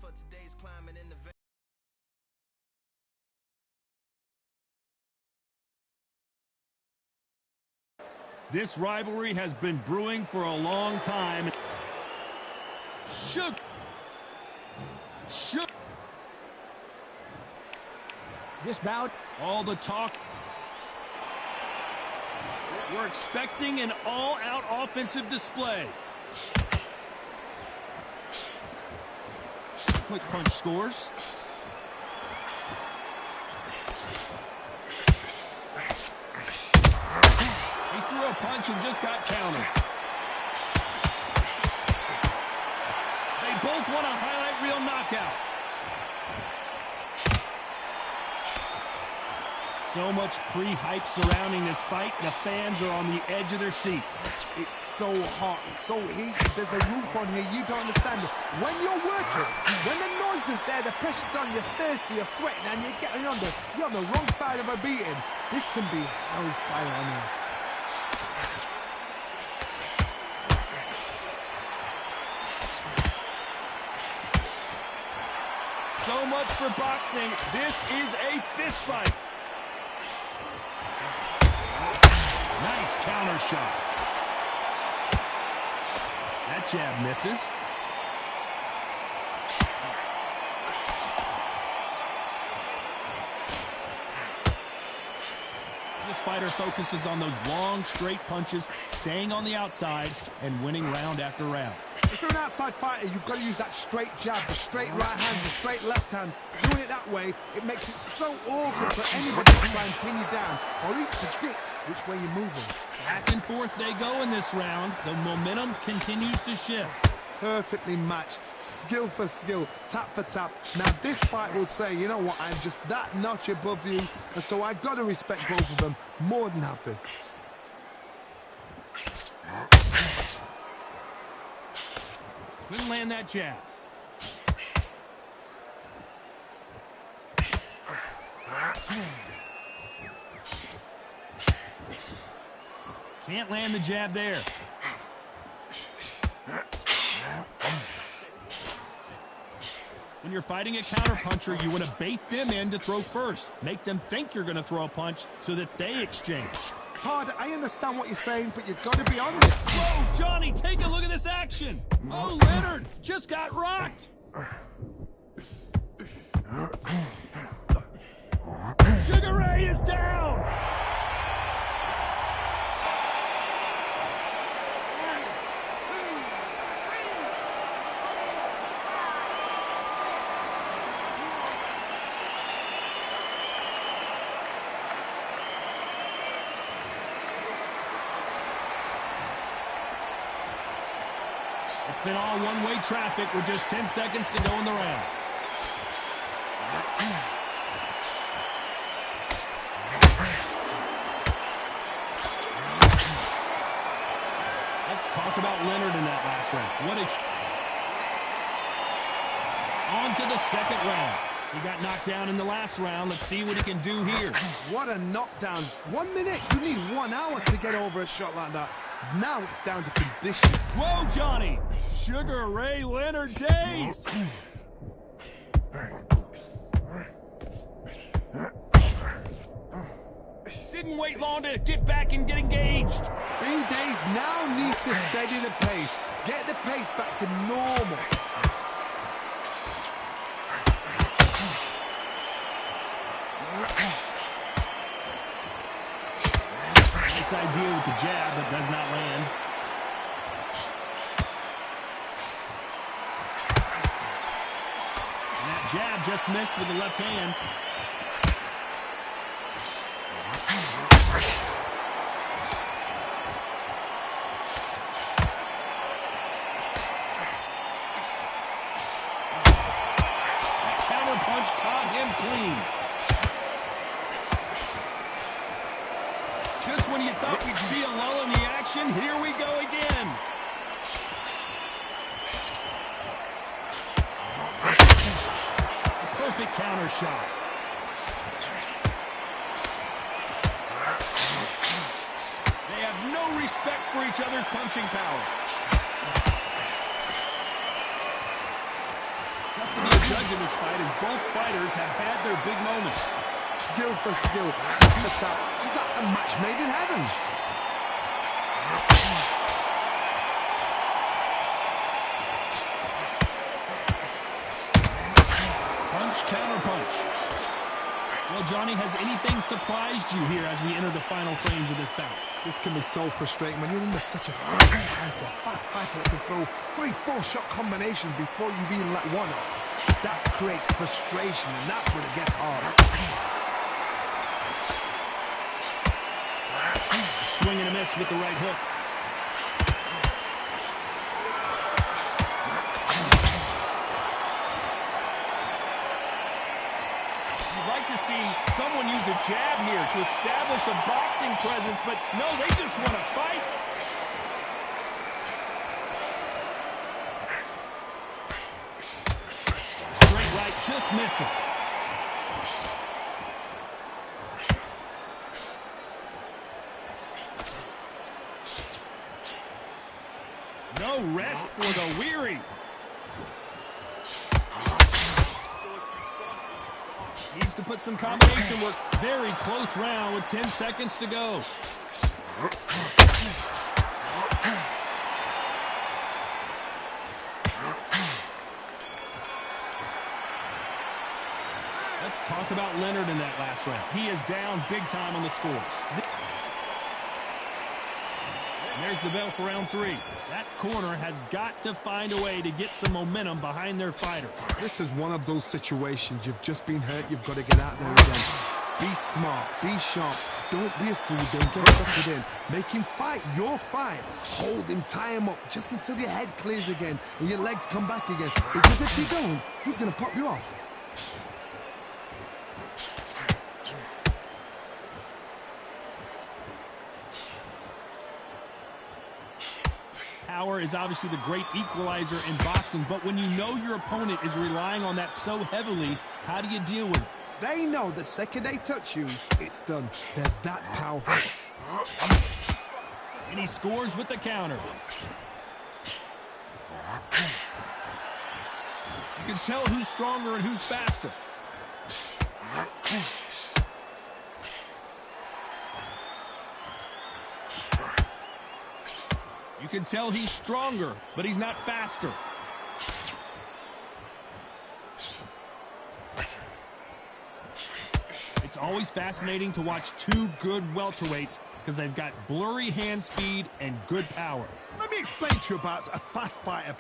for today's climate in the This rivalry has been brewing for a long time. Shook. This bout, all the talk. We're expecting an all-out offensive display. Quick punch scores. He threw a punch and just got countered. They both want a highlight reel knockout. So much pre-hype surrounding this fight, the fans are on the edge of their seats. It's so hot, it's so heated, there's a roof on here, you don't understand it. When you're working, when the noise is there, the pressure's on, you're thirsty, you're sweating, and you're getting under. You're on the wrong side of a beating. This can be hellfire on here. So much for boxing. This is a fist fight. Nice counter shot. That jab misses. This fighter focuses on those long, straight punches, staying on the outside, and winning round after round. If you're an outside fighter, you've got to use that straight jab, the straight right hands, the straight left hands. Doing it that way, it makes it so awkward for anybody to try and pin you down or even predict which way you're moving. Back and forth they go in this round. The momentum continues to shift. Perfectly matched, skill for skill, tap for tap. Now this fight will say, you know what, I'm just that notch above you, and so I've got to respect both of them. More than happy. Couldn't land that jab. Can't land the jab there. When you're fighting a counterpuncher, you want to bait them in to throw first. Make them think you're going to throw a punch so that they exchange. Hard, I understand what you're saying, but you've got to be honest. Whoa, Johnny, take a look at this action. Oh, Leonard just got rocked. Sugar Ray is down. It's been all one-way traffic with just 10 seconds to go in the round. Let's talk about Leonard in that last round. On to the second round. He got knocked down in the last round. Let's see what he can do here. What a knockdown. 1 minute. You need 1 hour to get over a shot like that. Now it's down to condition. Whoa, Johnny. Sugar Ray Leonard days. Didn't wait long to get back and get engaged. Bean Days now needs to steady the pace. Get the pace back to normal. Nice idea with the jab, but does not land. And that jab just missed with the left hand. Counter punch caught him clean. Just when you thought we'd see a lull in the action, here we go again. A perfect counter shot. They have no respect for each other's punching power. Tough to be judging this fight as both fighters have had their big moments. Skill for skill, tap for tap, just like a match made in heaven. Punch, counter punch. Well, Johnny, has anything surprised you here as we enter the final frames of this bout? This can be so frustrating when you're under such a fast fighter that can throw 3-4 shot combinations before you've even let one off. That creates frustration, and that's when it gets hard. Swing and a miss with the right hook. You'd like to see someone use a jab here to establish a boxing presence, but no, they just want to fight. Straight right just misses. No rest for the weary. Needs to put some combination work. Very close round with 10 seconds to go. Let's talk about Leonard in that last round. He is down big time on the scores. And there's the bell for round 3. That corner has got to find a way to get some momentum behind their fighter. This is one of those situations. You've just been hurt. You've got to get out there again. Be smart. Be sharp. Don't be a fool. Don't get suckered in. Make him fight your fight. Hold him. Tie him up just until your head clears again and your legs come back again. Because if you don't, he's going to pop you off. Power is obviously the great equalizer in boxing, but when you know your opponent is relying on that so heavily, how do you deal with it? They know the second they touch you, it's done. They're that powerful. And he scores with the counter. You can tell who's stronger and who's faster. You can tell he's stronger, but he's not faster. It's always fascinating to watch two good welterweights because they've got blurry hand speed and good power. Let me explain to you about a fast fighter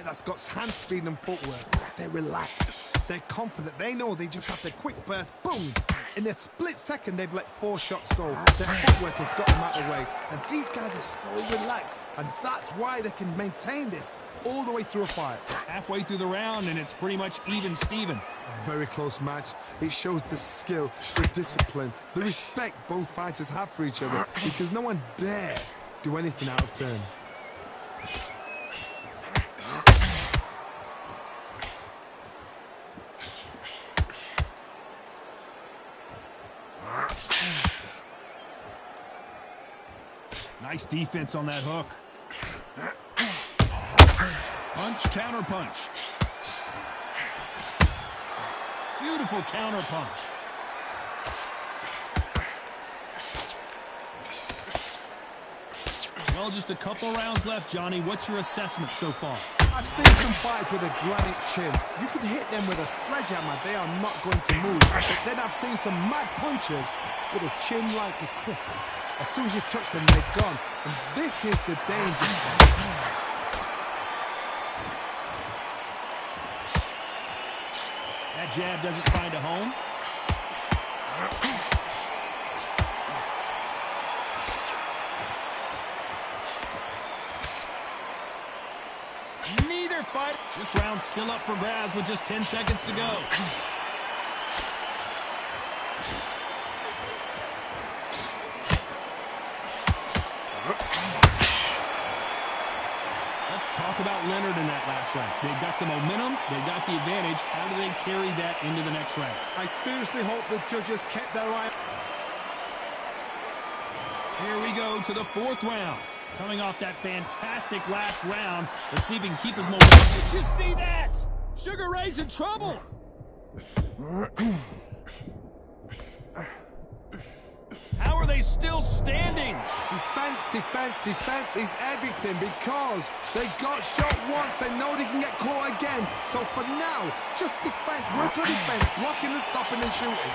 that's got hand speed and footwork. They're relaxed. They're confident. They know they just have to quick burst, boom. In a split second, they've let 4 shots go. Their footwork has got them out of the way. And these guys are so relaxed. And that's why they can maintain this all the way through a fight. Halfway through the round, and it's pretty much even Steven. Very close match. It shows the skill, the discipline, the respect both fighters have for each other, because no one dares do anything out of turn. Nice defense on that hook. Punch, counter punch. Beautiful counter punch. Well, just a couple rounds left, Johnny. What's your assessment so far? I've seen some fights with a granite chin. You can hit them with a sledgehammer. They are not going to move. But then I've seen some mad punchers with a chin like a crisp. As soon as you touch them, they're gone. And this is the danger. That jab doesn't find a home. Neither fight. This round's still up for grabs with just 10 seconds to go. Let's talk about Leonard in that last round. They've got the momentum, they've got the advantage. How do they carry that into the next round? I seriously hope the judges kept their eye. Here we go to the 4th round. Coming off that fantastic last round, let's see if he can keep his momentum. Did you see that? Sugar Ray's in trouble. How are they still standing? Defense, defense, defense is everything because they got shot once. They know they can get caught again. So for now, just defense. Work on defense, blocking and stopping and shooting.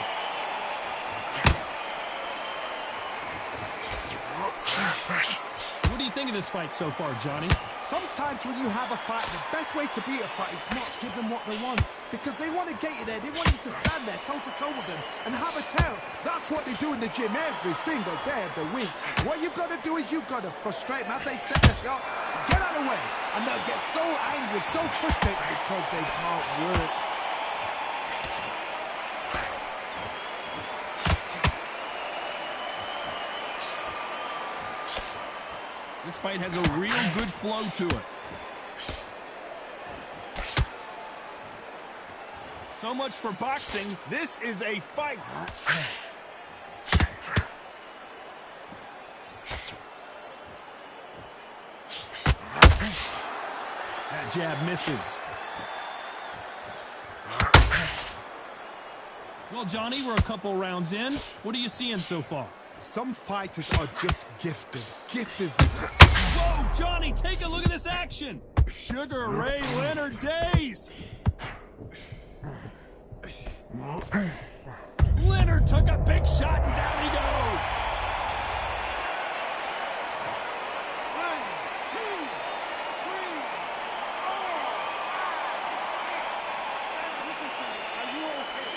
What do you think of this fight so far, Johnny? Sometimes when you have a fight, the best way to beat a fight is not to give them what they want. Because they want to get you there. They want you to stand there toe-to-toe with them and have a tell. That's what they do in the gym every single day of the week. What you've got to do is you've got to frustrate them as they set the shots. Get out of the way. And they'll get so angry, so frustrated because they can't work. This fight has a real good flow to it. So much for boxing. This is a fight. That jab misses. Well, Johnny, we're a couple rounds in. What are you seeing so far? Some fighters are just gifted with this. Whoa, Johnny, take a look at this action. Sugar Ray Leonard days. Leonard took a big shot and down he goes. 1, 2, 3, 4, 5, 6, 7. Listen to me. Are you okay?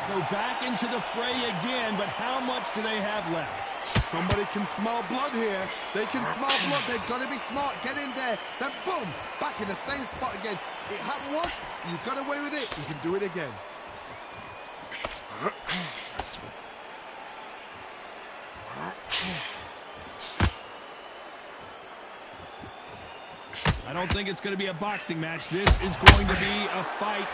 So back into the fray again, but how much do they have left? Somebody can smell blood here. They can smell blood. They've got to be smart. Get in there. Then boom, back in the same spot again. It happened once. You got away with it. You can do it again. I don't think it's going to be a boxing match. This is going to be a fight.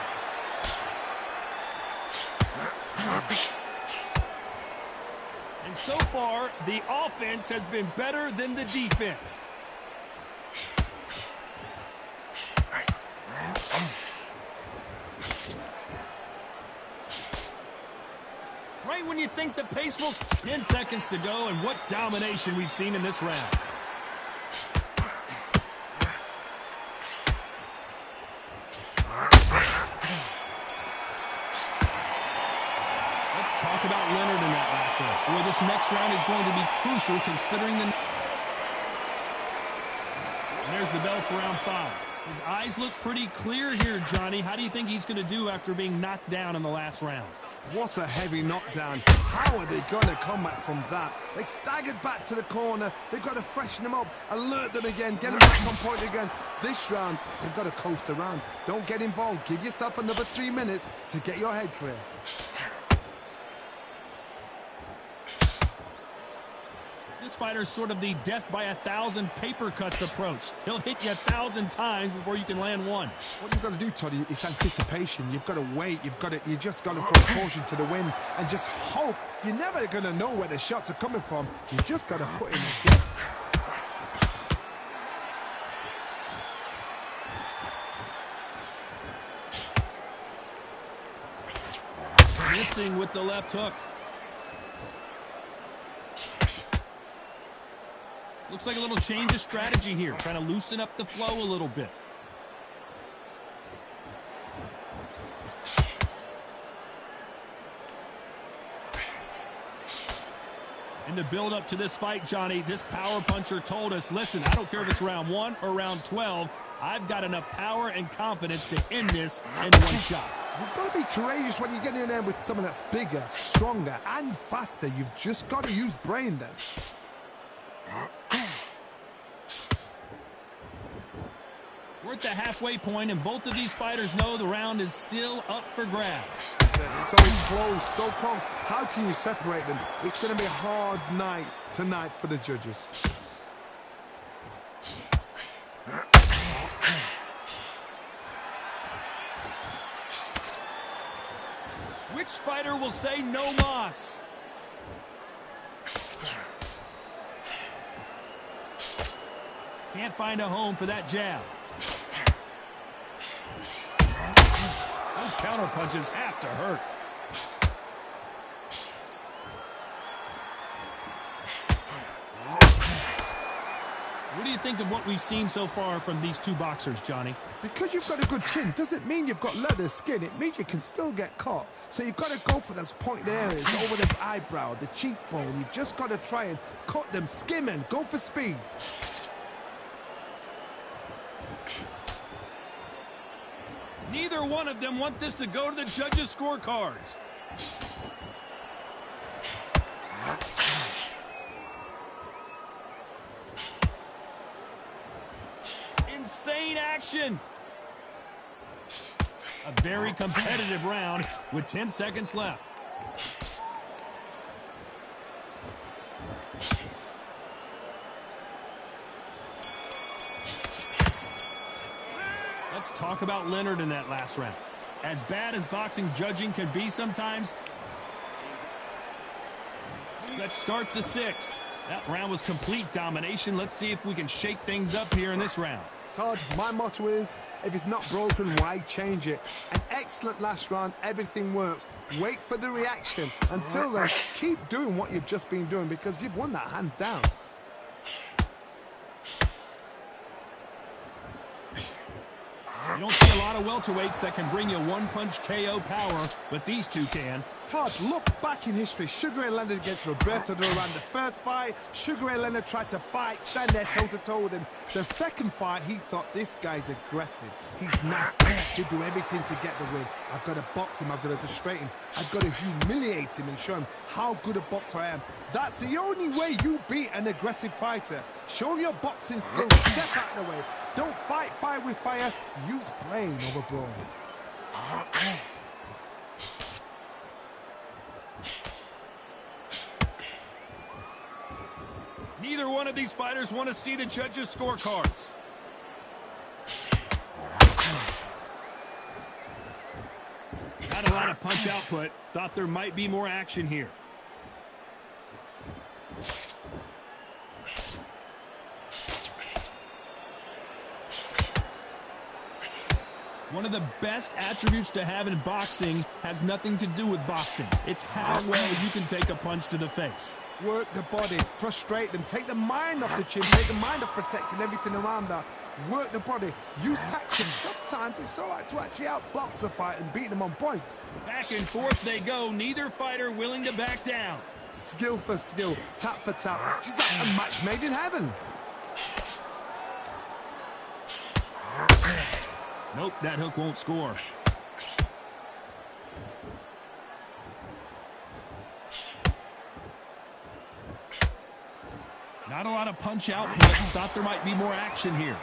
And so far, the offense has been better than the defense. Right when you think the pace will... 10 seconds to go, and what domination we've seen in this round. Talk about Leonard in that last round. Boy, this next round is going to be crucial considering the... And there's the bell for round 5. His eyes look pretty clear here, Johnny. How do you think he's going to do after being knocked down in the last round? What a heavy knockdown. How are they going to come back from that? They staggered back to the corner. They've got to freshen them up, alert them again, get them back on point again. This round, they've got to coast around. Don't get involved. Give yourself another 3 minutes to get your head clear. This fighter's sort of the death by 1,000 paper cuts approach. He'll hit you 1,000 times before you can land one. What you've got to do, Toddy, is anticipation. You've got to wait. You just got to throw caution to the wind and just hope. You're never going to know where the shots are coming from. You just got to put in a guess. Missing with the left hook. Looks like a little change of strategy here, trying to loosen up the flow a little bit. In the build-up to this fight, Johnny, this power puncher told us, listen, I don't care if it's round 1 or round 12, I've got enough power and confidence to end this in one shot. You've got to be courageous when you get in there with someone that's bigger, stronger, and faster. You've just got to use brain then. We're at the halfway point, and both of these fighters know the round is still up for grabs. They're so close, so close. How can you separate them? It's going to be a hard night tonight for the judges. Which fighter will say no mas? Can't find a home for that jab. Those counter punches have to hurt. What do you think of what we've seen so far from these two boxers, Johnny? Because you've got a good chin doesn't mean you've got leather skin. It means you can still get caught. So you've got to go for those pointed areas over the eyebrow, the cheekbone. You just got to try and cut them, skim and go for speed. Neither one of them want this to go to the judges' scorecards. Insane action. A very competitive round with 10 seconds left. Let's talk about Leonard in that last round. As bad as boxing judging can be sometimes, let's start the sixth. That round was complete domination. Let's see if we can shake things up here in this round. Todd, my motto is, if it's not broken, why change it? An excellent last round, everything works. Wait for the reaction. Until then, keep doing what you've just been doing because you've won that hands down. You don't see a lot of welterweights that can bring you one-punch KO power, but these two can. Todd, look back in history. Sugar Ray Leonard against Roberto Duran. The first fight, Sugar Ray Leonard tried to fight, stand there toe-to-toe with him. The second fight, he thought, this guy's aggressive. He's nasty. He'll do everything to get the win. I've got to box him. I've got to frustrate him. I've got to humiliate him and show him how good a boxer I am. That's the only way you beat an aggressive fighter. Show him your boxing skills. Step out of the way. Don't fight fire with fire. Use brain over brawn. Neither one of these fighters want to see the judges' scorecards. Not a lot of punch output. Thought there might be more action here. One of the best attributes to have in boxing has nothing to do with boxing. It's how well you can take a punch to the face. Work the body, frustrate them, take the mind off the chin, take the mind off protecting everything around that. Work the body, use tactics. Sometimes it's all right to actually outbox a fight and beat them on points. Back and forth they go, neither fighter willing to back down. Skill for skill, tap for tap. She's like a match made in heaven. Nope, that hook won't score. Not a lot of punch output. Thought there might be more action here.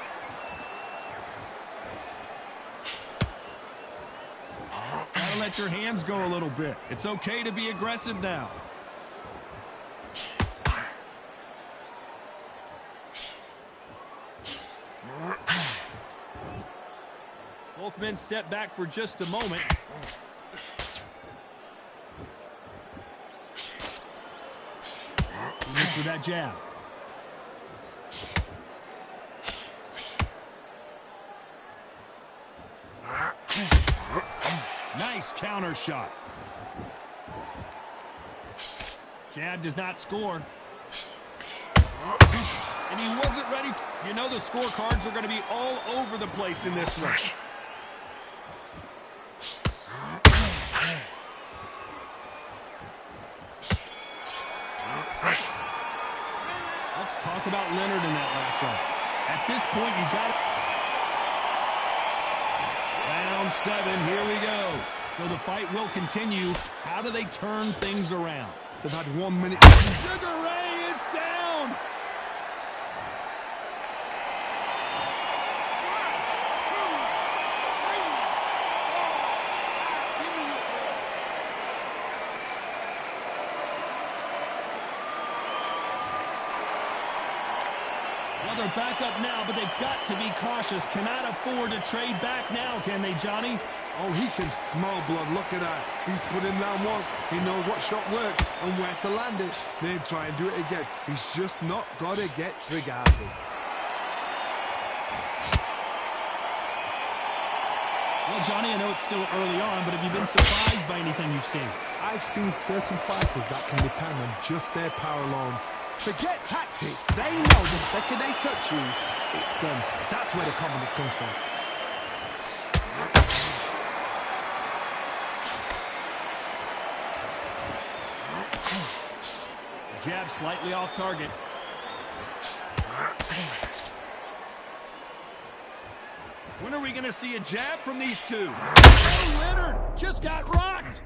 Gotta let your hands go a little bit. It's okay to be aggressive now. Both men step back for just a moment. Finish with that jab. Nice counter shot. Jab does not score. And he wasn't ready. You know the scorecards are going to be all over the place in this one. Let's talk about Leonard in that last round. At this point, you got it. Round 7, here we go. So the fight will continue. How do they turn things around? They've had 1 minute. Sugar Ray is down. Well, they're back up now, but they've got to be cautious. Cannot afford to trade back now, can they, Johnny? Oh, he can smell blood. Look at that. He's put him down once. He knows what shot works and where to land it. Then try and do it again. He's just not got to get trigger happy. Well, Johnny, I know it's still early on, but have you been surprised by anything you've seen? I've seen certain fighters that can depend on just their power alone. Forget tactics. They know the second they touch you, it's done. That's where the confidence comes from. Jab slightly off target. When are we going to see a jab from these two? Oh, Leonard just got rocked.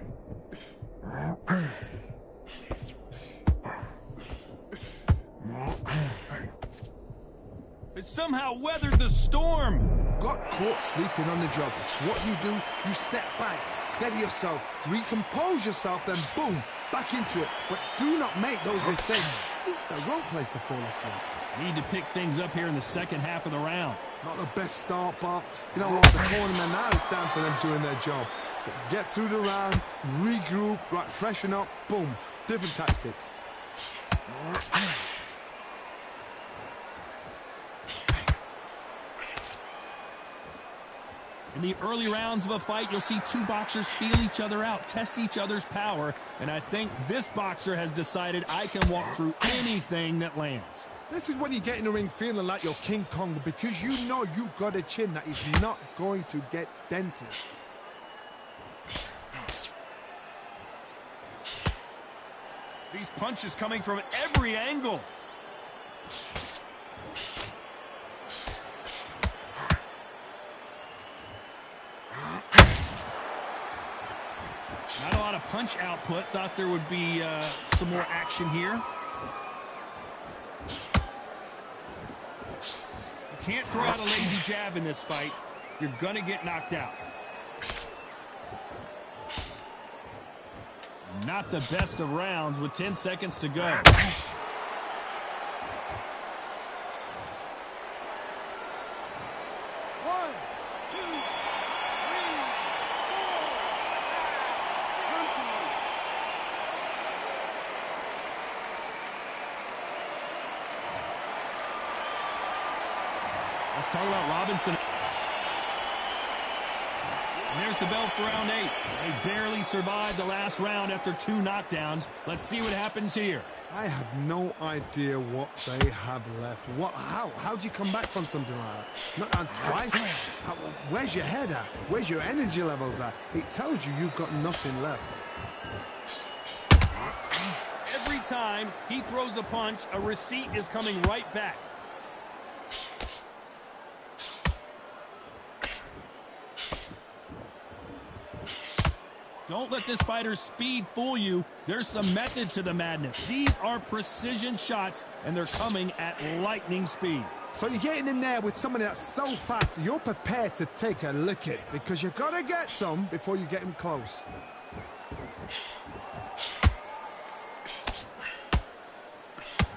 It somehow weathered the storm. Got caught sleeping on the job. What do? You step back, steady yourself, recompose yourself, then boom, back into it. But do not make those mistakes. This is the wrong place to fall asleep. Need to pick things up here in the second half of the round. Not the best start, but you know what? The tournament now is down for them doing their job. Get through the round, regroup, right, freshen up, boom, different tactics. In the early rounds of a fight, you'll see two boxers feel each other out, test each other's power, and I think this boxer has decided I can walk through anything that lands. This is when you get in the ring feeling like you're King Kong, because you know you've got a chin that is not going to get dented. These punches coming from every angle. Not a lot of punch output. Thought there would be some more action here. You can't throw out a lazy jab in this fight. You're gonna get knocked out. Not the best of rounds with 10 seconds to go. Let's talk about Robinson. And there's the bell for round 8. They barely survived the last round after 2 knockdowns. Let's see what happens here. I have no idea what they have left. How do you come back from something like that? Not down twice? Where's your head at? Where's your energy levels at? It tells you you've got nothing left. Every time he throws a punch, a receipt is coming right back. Don't let this fighter's speed fool you. There's some method to the madness. These are precision shots, and they're coming at lightning speed. So you're getting in there with somebody that's so fast, you're prepared to take a lick it, because you've got to get some before you get him close.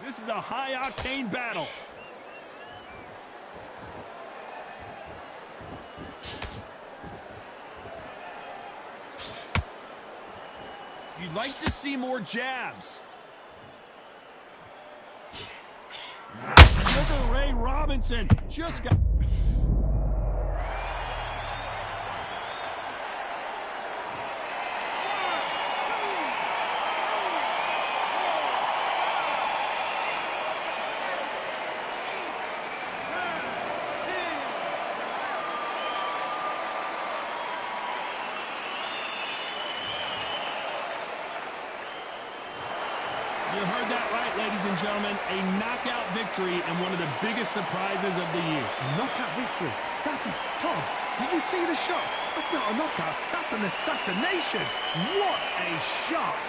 This is a high-octane battle. You'd like to see more jabs. Sugar Ray Robinson just got... You heard that right, ladies and gentlemen. A knockout victory and one of the biggest surprises of the year. A knockout victory? That is Todd. Did you see the shot? That's not a knockout. That's an assassination. What a shot.